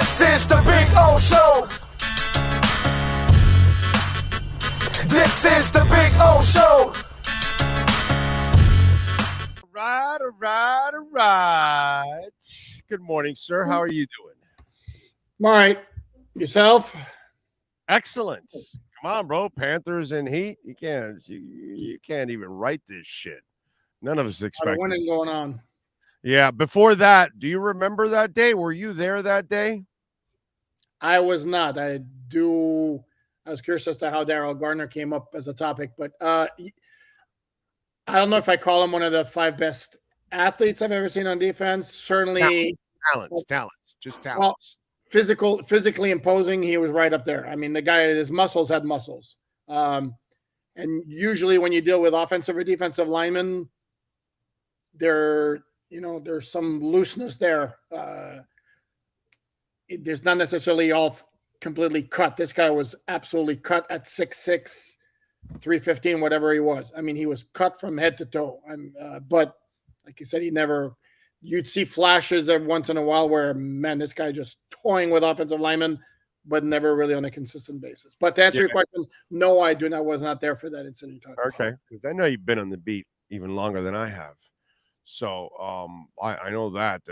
This is the Big O Show. This is the Big O Show. All right. Good morning, sir. How are you doing? All right. Yourself? Excellent. Come on, bro. Panthers and Heat. You can't even write this shit. None of us expected. What is going on? Yeah. Before that, do you remember that day? Were you there that day? I was not. I was curious as to how Daryl Gardner came up as a topic, but I don't know if I call him one of the 5 best athletes I've ever seen on defense. Certainly talents, just talents. Well, physically imposing, he was right up there. I mean, the guy, his muscles had muscles. And usually when you deal with offensive or defensive linemen, there's some looseness there. There's not necessarily all completely cut. This guy was absolutely cut at 6'6", 315, whatever he was. I mean, he was cut from head to toe. But like you said, you'd see flashes every once in a while where, man, this guy just toying with offensive linemen, but never really on a consistent basis. But to answer your question, no, I was not there for that incident. Okay, because I know you've been on the beat even longer than I have. So I know that,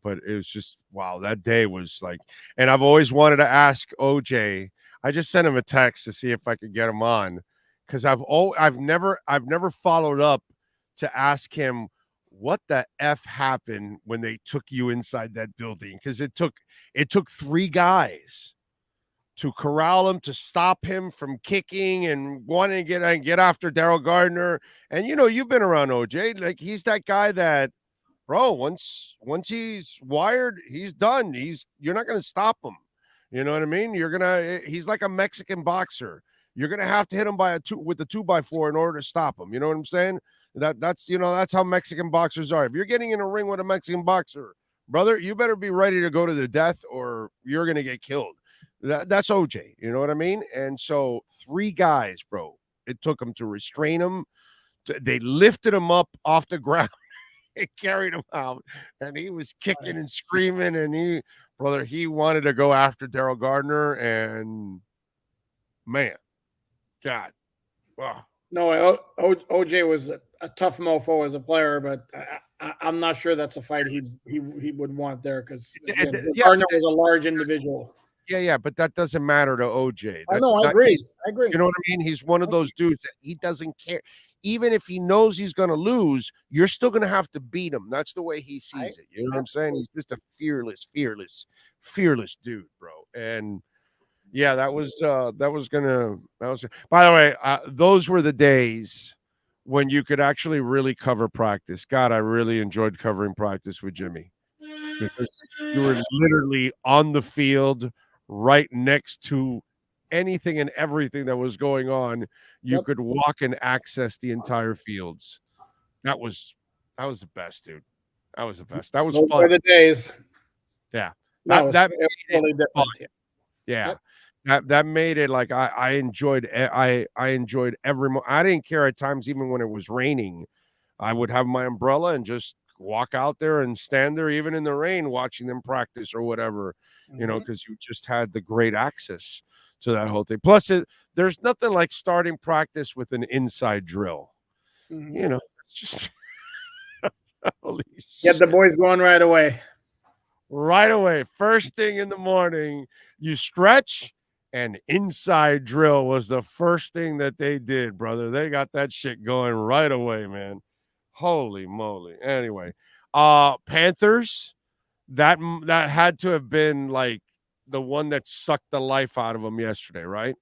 but it was just, wow, that day was like, and I've always wanted to ask OJ. I just sent him a text to see if I could get him on, because I've never followed up to ask him what the F happened when they took you inside that building, because it took 3 guys to corral him, to stop him from kicking and wanting to get after Daryl Gardner. And you've been around OJ. Like, he's that guy that, bro, once he's wired, he's done. You're not going to stop him. You know what I mean? He's like a Mexican boxer. You're going to have to hit him with the 2x4 in order to stop him. You know what I'm saying? That's how Mexican boxers are. If you're getting in a ring with a Mexican boxer, brother, you better be ready to go to the death or you're going to get killed. That's OJ. You know what I mean? And so 3 guys, bro, it took them to restrain him. They lifted him up off the ground and carried him out. And he was kicking and screaming. And he wanted to go after Daryl Gardner. And, man, God. Wow. No, OJ was a tough mofo as a player, but I'm not sure that's a fight he would want there, because Gardner was a large individual. Yeah, but that doesn't matter to OJ. I agree. You know what I mean? He's one of those dudes that he doesn't care. Even if he knows he's going to lose, you're still going to have to beat him. That's the way he sees it. You know what I'm saying? He's just a fearless dude, bro. And yeah, that was. By the way, those were the days when you could actually really cover practice. God, I really enjoyed covering practice with Jimmy, because you were literally on the field, right next to anything and everything that was going on. You could walk and access the entire fields. That was the best, dude. That was the best. That was fun. For the days. Yeah. That really different. Yeah. That made it like I enjoyed every moment. I didn't care at times, even when it was raining. I would have my umbrella and just walk out there and stand there, even in the rain, watching them practice or whatever, because you just had the great access to that whole thing. Plus, there's nothing like starting practice with an inside drill. It's just holy get the boys going right away. Right away. First thing in the morning, you stretch, and inside drill was the first thing that they did, brother. They got that shit going right away, man. Holy moly. Anyway, Panthers, that had to have been like the one that sucked the life out of them yesterday, right?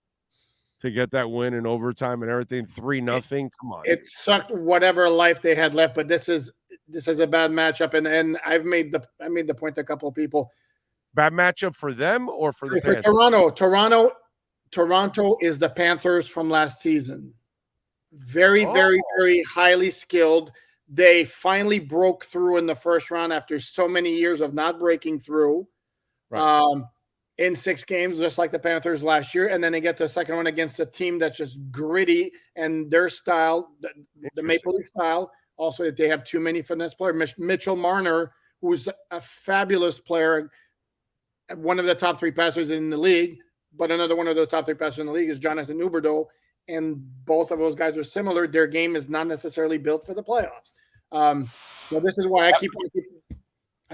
To get that win in overtime and everything, 3-0. Come on. It sucked whatever life they had left, but this is a bad matchup, and I made the point to a couple of people. Bad matchup for them or for the Panthers? Toronto is the Panthers from last season. Very, very, very highly skilled. They finally broke through in the first round after so many years of not breaking through. Right. In 6 games, just like the Panthers last year. And then they get to the second one against a team that's just gritty, and their style, the Maple Leaf style. Also, they have too many finesse players. Mitchell Marner, who's a fabulous player, one of the top 3 passers in the league, but another one of the top 3 passers in the league is Jonathan Huberdeau, and both of those guys are similar. Their game is not necessarily built for the playoffs. So this is why I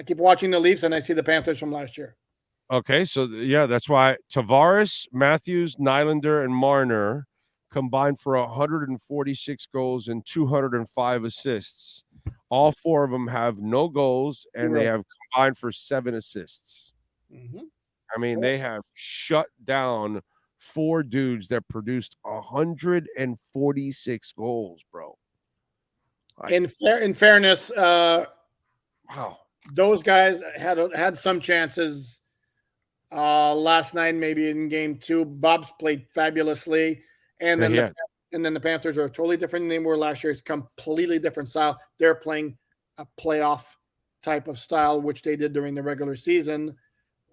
keep watching the Leafs, and I see the Panthers from last year. Okay, so yeah, that's why Tavares, Matthews, Nylander, and Marner combined for 146 goals and 205 assists. All 4 of them have no goals, and they have combined for 7 assists. Mm-hmm. I mean, they have shut down 4 dudes that produced 146 goals, bro. In fairness, wow, those guys had some chances last night, maybe in game 2. Bob's played fabulously, and then the Panthers are totally different than they were last year. It's completely different style. They're playing a playoff type of style, which they did during the regular season,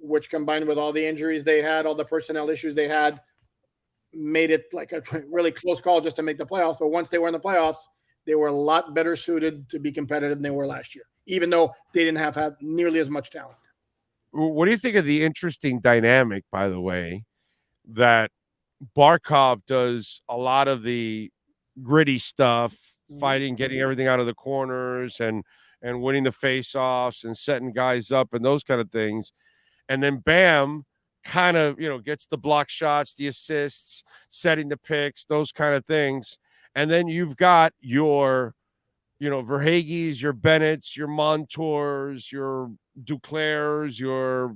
which combined with all the injuries they had, all the personnel issues they had, made it like a really close call just to make the playoffs. But once they were in the playoffs, they were a lot better suited to be competitive than they were last year, even though they didn't have nearly as much talent. What do you think of the interesting dynamic, by the way, that Barkov does a lot of the gritty stuff, fighting, getting everything out of the corners and winning the face-offs and setting guys up and those kind of things. And then Bam kind of, gets the block shots, the assists, setting the picks, those kind of things. And then you've got your, Verhaeghes, your Bennett's, your Montours, your Duclairs, your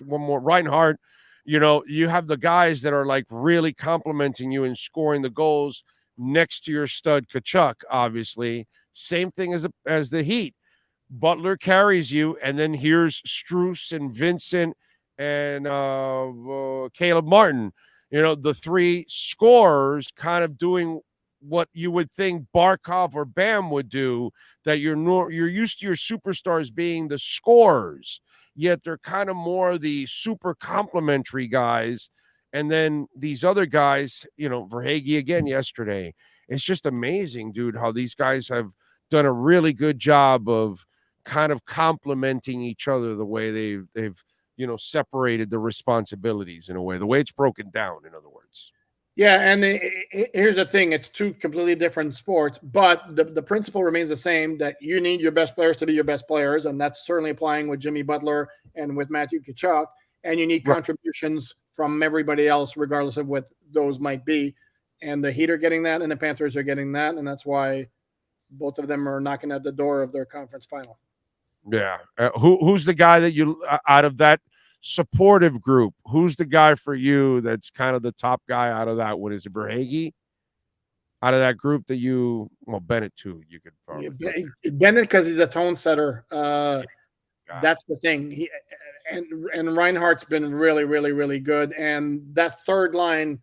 one more Reinhardt. You have the guys that are like really complimenting you and scoring the goals next to your stud Tkachuk, obviously. Same thing as the Heat. Butler carries you, and then here's Strus and Vincent and Caleb Martin. The 3 scorers kind of doing what you would think Barkov or Bam would do, that you're used to your superstars being the scorers, yet they're kind of more the super complimentary guys. And then these other guys, Verhaeghe again yesterday. It's just amazing, dude, how these guys have done a really good job of kind of complementing each other the way they've separated the responsibilities in a way, the way it's broken down, in other words. Yeah, and here's the thing. It's 2 completely different sports, but the principle remains the same, that you need your best players to be your best players, and that's certainly applying with Jimmy Butler and with Matthew Tkachuk, and you need contributions from everybody else, regardless of what those might be. And the Heat are getting that, and the Panthers are getting that, and that's why both of them are knocking at the door of their conference final. Yeah. Who's the guy that you, out of that supportive group, who's the guy for you that's kind of the top guy out of that one? Is it Verhaeghe out of that group that Bennett too? You could probably Bennett, because he's a tone setter. That's the thing. And Reinhardt's been really, really, really good. And that third line,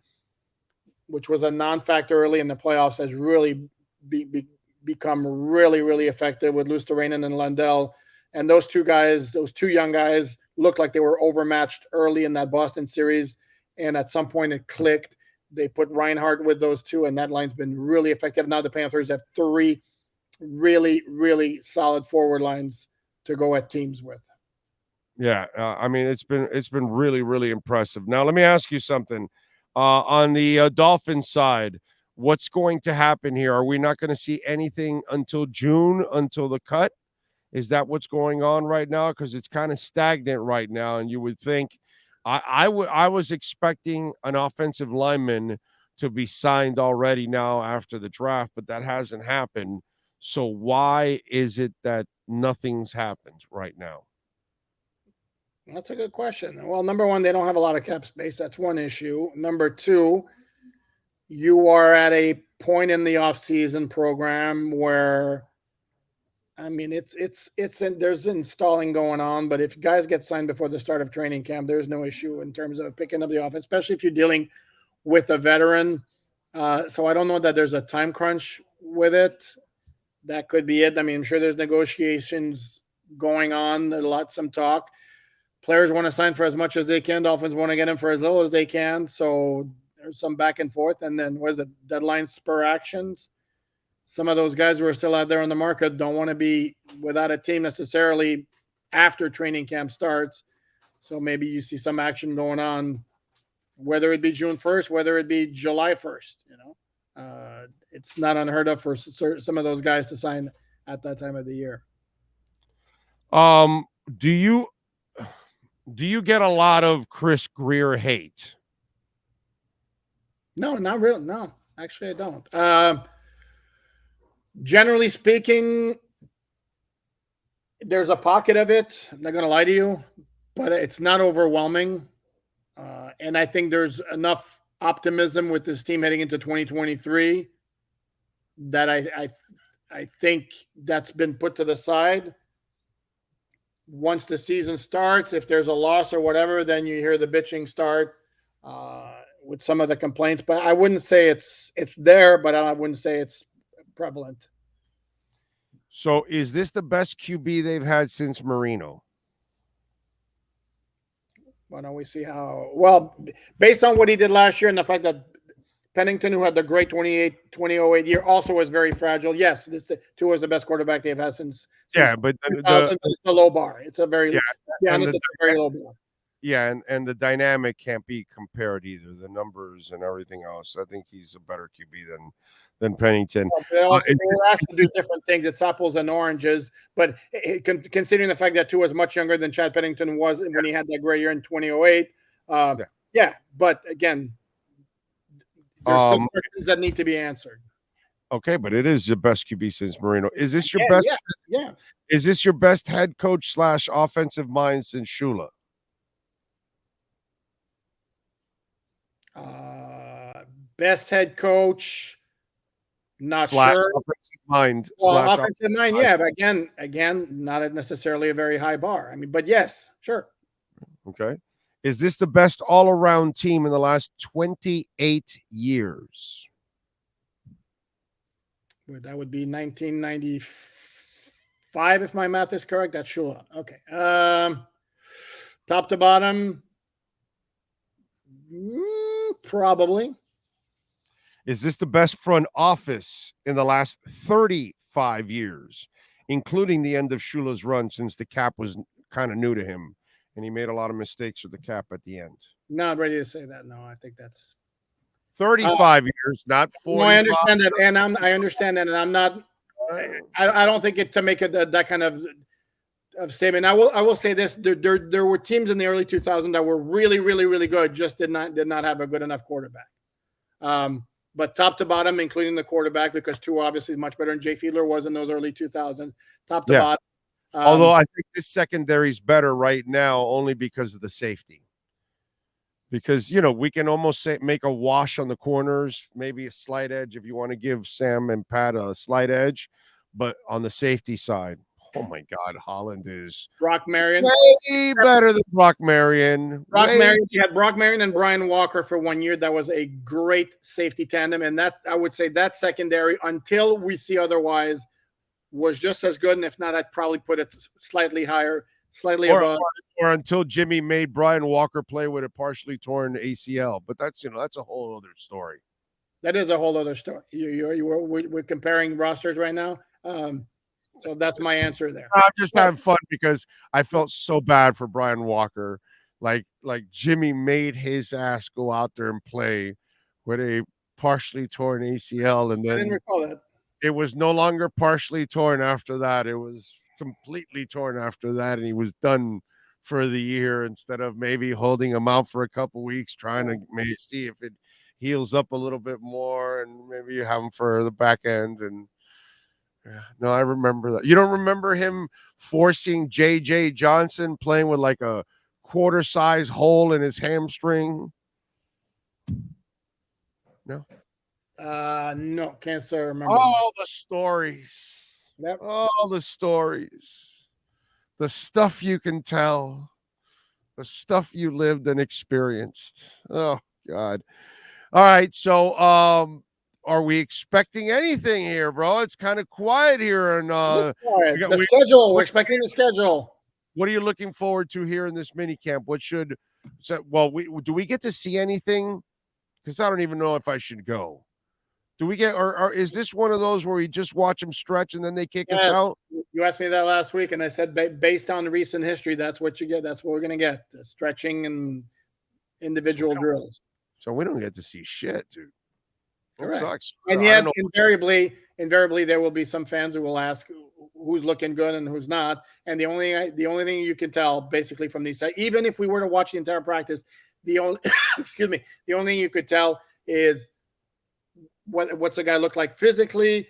which was a non-factor early in the playoffs, has really become really, really effective with Luostarinen and Lundell. And those 2 guys, those 2 young guys, looked like they were overmatched early in that Boston series. And at some point it clicked. They put Reinhardt with those 2, and that line's been really effective. Now the Panthers have 3 really, really solid forward lines to go at teams with. Yeah. I mean, it's been really, really impressive. Now, let me ask you something. On the Dolphins side, what's going to happen here? Are we not going to see anything until June, until the cut? Is that what's going on right now? Because it's kind of stagnant right now, and you would think I was expecting an offensive lineman to be signed already now after the draft, but that hasn't happened. So why is it that nothing's happened right now? That's a good question. Well, number 1, they don't have a lot of cap space. That's one issue. Number 2, you are at a point in the offseason program where, I mean, there's installing going on, but if guys get signed before the start of training camp, there's no issue in terms of picking up the offense, especially if you're dealing with a veteran. So I don't know that there's a time crunch with it. That could be it. I mean, I'm sure there's negotiations going on. There's some talk. Players want to sign for as much as they can. Dolphins want to get them for as little as they can. So there's some back and forth. And then deadline spur actions? Some of those guys who are still out there on the market don't want to be without a team necessarily after training camp starts. So maybe you see some action going on, whether it be June 1st, whether it be July 1st. It's not unheard of for some of those guys to sign at that time of the year. Do you get a lot of Chris Greer hate? No, not really. No, actually, I don't. Generally speaking, there's a pocket of it. I'm not going to lie to you, but it's not overwhelming. And I think there's enough optimism with this team heading into 2023 that I think that's been put to the side. Once the season starts, if there's a loss or whatever, then you hear the bitching start with some of the complaints. But I wouldn't say it's there, but I wouldn't say it's prevalent. So is this the best QB they've had since Marino? Why don't we see how? Well, based on what he did last year and the fact that Pennington, who had the great 2008 year, also was very fragile. Yes, Tua is the best quarterback they've had since but it's a low bar. It's a very it's a very low bar. Yeah, and the dynamic can't be compared either. The numbers and everything else. I think he's a better QB than Pennington. We're asked to do different things. It's apples and oranges. But considering the fact that Tua is much younger than Chad Pennington was when he had that great year in 2008, but again, there's still questions that need to be answered. Okay, but it is the best QB since Marino. Is this your best? Yeah. Is this your best head coach / offensive mind since Shula? Best head coach, not / sure. Offensive mind. Well, offensive mind, yeah, but again, not necessarily a very high bar. I mean, but yes, sure. Okay. Is this the best all-around team in the last 28 years? That would be 1995, if my math is correct. That's Shula. Okay. Top to bottom, probably. Is this the best front office in the last 35 years, including the end of Shula's run, since the cap was kind of new to him and he made a lot of mistakes with the cap at the end? Not ready to say that. No, I think that's 35 years, not 40. No, I understand that, and I understand that, and I'm not. I don't think it to make it that kind of statement. I will say this: there were teams in the early 2000s that were really, really, really good, just did not have a good enough quarterback. But top to bottom, including the quarterback, because Tua obviously is much better than Jay Fiedler was in those early 2000s. Top to bottom. Although I think this secondary is better right now only because of the safety. Because, we can almost make a wash on the corners, maybe a slight edge if you want to give Sam and Pat a slight edge. But on the safety side, oh, my God, Holland is Brock Marion. Way better than Brock Marion. You had Brock Marion and Brian Walker for 1 year. That was a great safety tandem. And I would say that secondary, until we see otherwise, was just as good. And if not, I'd probably put it slightly higher. Slightly above, or until Jimmy made Brian Walker play with a partially torn ACL, but that's a whole other story. That is a whole other story. We're comparing rosters right now, so that's my answer there. I'm just having fun because I felt so bad for Brian Walker. Like Jimmy made his ass go out there and play with a partially torn ACL, and then I didn't recall that. It was no longer partially torn after that. It was completely torn after that, and he was done for the year instead of maybe holding him out for a couple weeks, trying to maybe see if it heals up a little bit more, and maybe you have him for the back end. And no, I remember that. You don't remember him forcing JJ Johnson playing with like a quarter size hole in his hamstring? No. No, can't say I remember. All the stories. Yep. All the stories, the stuff you can tell, the stuff you lived and experienced. Oh, God. All right. So, are we expecting anything here, bro? It's kind of quiet here. And the schedule. We're expecting the schedule. What are you looking forward to here in this mini camp? Do we get to see anything? Because I don't even know if I should go. Do we get, or is this one of those where we just watch them stretch and then they kick us out? You asked me that last week, and I said based on recent history, that's what you get. That's what we're going to get: the stretching and individual drills. So we don't get to see shit, dude. That sucks. And yet, invariably, there will be some fans who will ask who's looking good and who's not. And the only thing you can tell, basically, from these, even if we were to watch the entire practice, the only the only thing you could tell is what's the guy look like physically,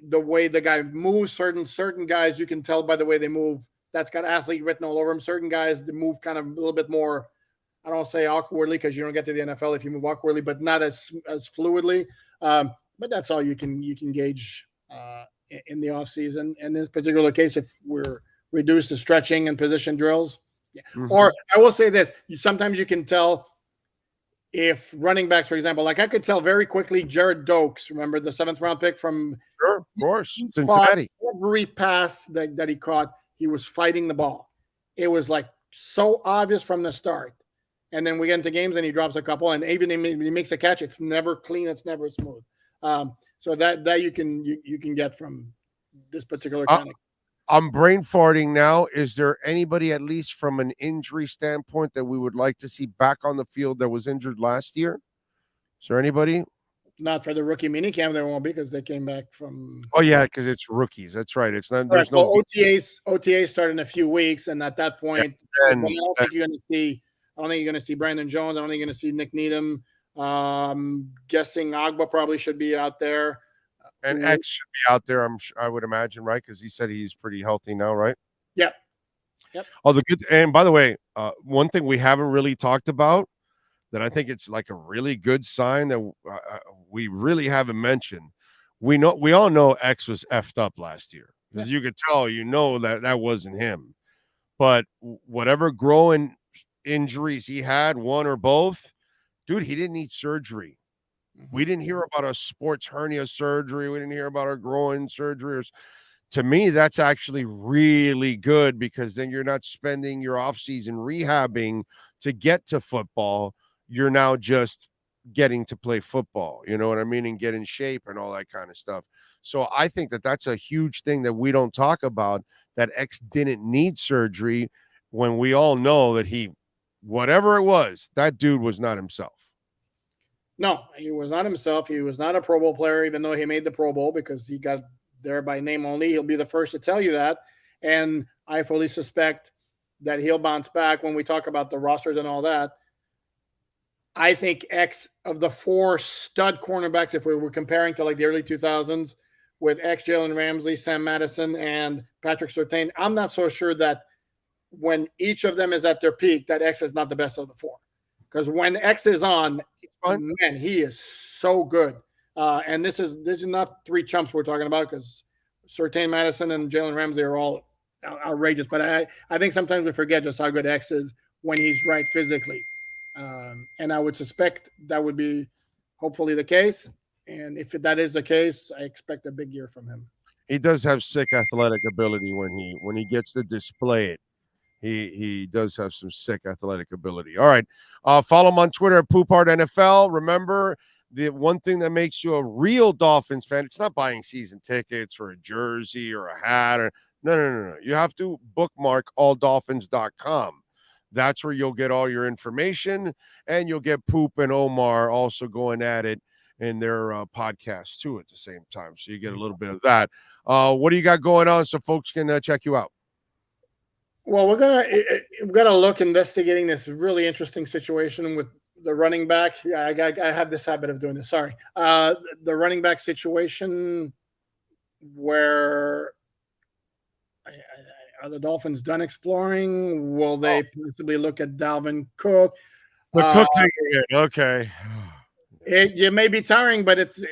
the way the guy moves. Certain guys you can tell by the way they move. That's got athlete written all over them. Certain guys they move kind of a little bit more. I don't say awkwardly because you don't get to the NFL if you move awkwardly, but not as fluidly. But that's all you can gauge in the off season. In this particular case, if we're reduced to stretching and position drills, Or I will say this: sometimes you can tell if running backs, for example, like I could tell very quickly. Jared Dokes, remember the 7th round pick from of course, Cincinnati. Every pass that he caught, he was fighting the ball. It was like so obvious from the start. And then we get into games and he drops a couple, and even if he makes a catch, it's never clean, it's never smooth. So that you can get from this particular kind of. I'm brain farting now. Is there anybody, at least from an injury standpoint, that we would like to see back on the field that was injured last year? Is there anybody? Not for the rookie minicamp, there won't be because they came back from. Oh yeah, because it's rookies. That's right. It's not. There's no OTAs start in a few weeks, and at that point, I don't think you're going to see. I don't think you're going to see Brandon Jones. I don't think you're going to see Nick Needham. Guessing Agba probably should be out there. And X should be out there, I would imagine, right? Because he said he's pretty healthy now, right? Yep. Oh, and by the way, one thing we haven't really talked about that I think it's like a really good sign that we really haven't mentioned. We all know X was effed up last year. As you could tell, that wasn't him. But whatever growing injuries he had, one or both, dude, he didn't need surgery. We didn't hear about a sports hernia surgery. We didn't hear about a groin surgery. To me, that's actually really good because then you're not spending your offseason rehabbing to get to football. You're now just getting to play football. You know what I mean? And get in shape and all that kind of stuff. So I think that that's a huge thing that we don't talk about, that X didn't need surgery when we all know that whatever it was, that dude was not himself. No, he was not himself. He was not a Pro Bowl player, even though he made the Pro Bowl because he got there by name only. He'll be the first to tell you that. And I fully suspect that he'll bounce back when we talk about the rosters and all that. I think X of the 4 stud cornerbacks, if we were comparing to like the early 2000s with X, Jalen Ramsey, Sam Madison, and Patrick Surtain, I'm not so sure that when each of them is at their peak, that X is not the best of the 4. Because when X is on, man, he is so good. And this is not 3 chumps we're talking about because Surtain, Madison, and Jalen Ramsey are all outrageous. But I think sometimes we forget just how good X is when he's right physically. And I would suspect that would be hopefully the case. And if that is the case, I expect a big year from him. He does have sick athletic ability when he gets to display it. He does have some sick athletic ability. All right. Follow him on Twitter at Poupart NFL. Remember, the one thing that makes you a real Dolphins fan, it's not buying season tickets or a jersey or a hat. No. You have to bookmark alldolphins.com. That's where you'll get all your information, and you'll get Poop and Omar also going at it in their podcast too at the same time. So you get a little bit of that. What do you got going on so folks can check you out? Well, we're gonna look investigating this really interesting situation with the running back. Yeah, I have this habit of doing this. Sorry, the running back situation where are the Dolphins done exploring? Will they possibly look at Dalvin Cook? The Cook thing again. Okay. It may be tiring, but it's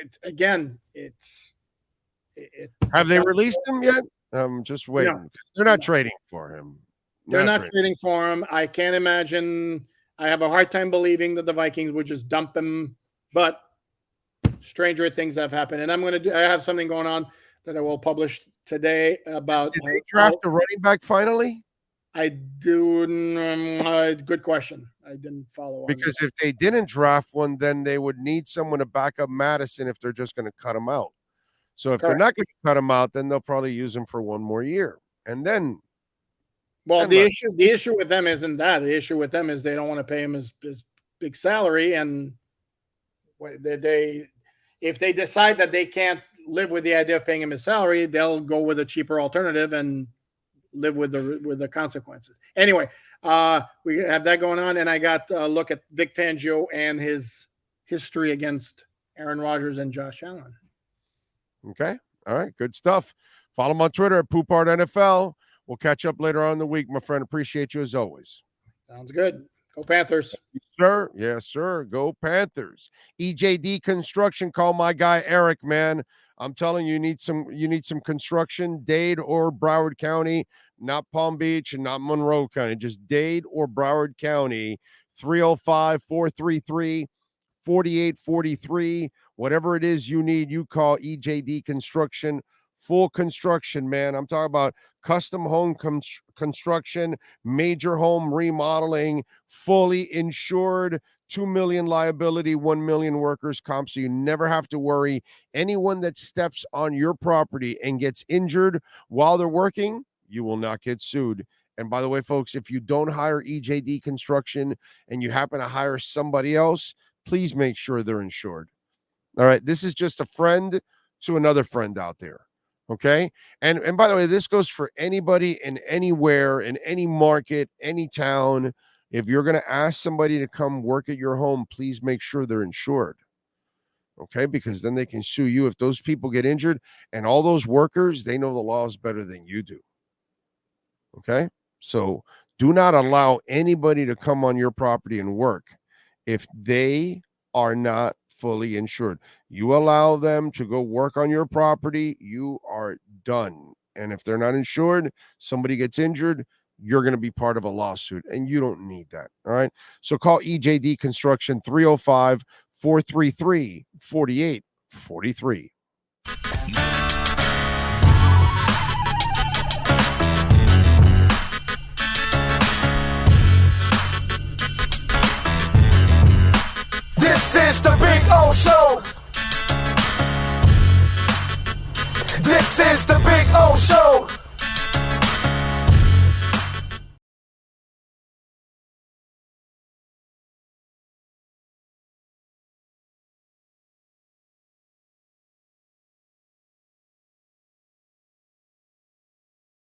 have they released him yet? I'm just waiting because they're not trading for him. They're not trading for him. I can't imagine. I have a hard time believing that the Vikings would just dump him, but stranger things have happened. And I have something going on that I will publish today about. Did they draft a running back finally? I do. Good question. I didn't follow on because if they didn't draft one, then they would need someone to back up Madison if they're just going to cut him out. So if they're not going to cut him out, then they'll probably use him for one more year. and then. Well, the issue with them isn't that. The issue with them is they don't want to pay him his big salary, and if they decide that they can't live with the idea of paying him his salary, they'll go with a cheaper alternative and live with the consequences. Anyway, we have that going on, and I got a look at Vic Fangio and his history against Aaron Rodgers and Josh Allen. Okay. All right. Good stuff. Follow him on Twitter at Poupart NFL. We'll catch up later on in the week, my friend. Appreciate you as always. Sounds good. Go Panthers. Yes, sir. Yes, sir. Go Panthers. EJD Construction. Call my guy Eric, man. I'm telling you, you need some construction, Dade or Broward County, not Palm Beach and not Monroe County, just Dade or Broward County. 305-433-4843. Whatever it is you need, you call EJD Construction. Full construction, man. I'm talking about custom home construction, major home remodeling, fully insured, 2 million liability, 1 million workers comp, so you never have to worry. Anyone that steps on your property and gets injured while they're working, you will not get sued. And by the way, folks, if you don't hire EJD Construction and you happen to hire somebody else, please make sure they're insured. All right, this is just a friend to another friend out there. Okay. And by the way, this goes for anybody in anywhere, in any market, any town. If you're going to ask somebody to come work at your home, please make sure they're insured. Okay. Because then they can sue you if those people get injured, and all those workers, they know the laws better than you do. Okay. So do not allow anybody to come on your property and work if they are not fully insured. You allow them to go work on your property, you are done. And if they're not insured, somebody gets injured, you're going to be part of a lawsuit, and you don't need that. All right. So call EJD Construction 305-433-4843.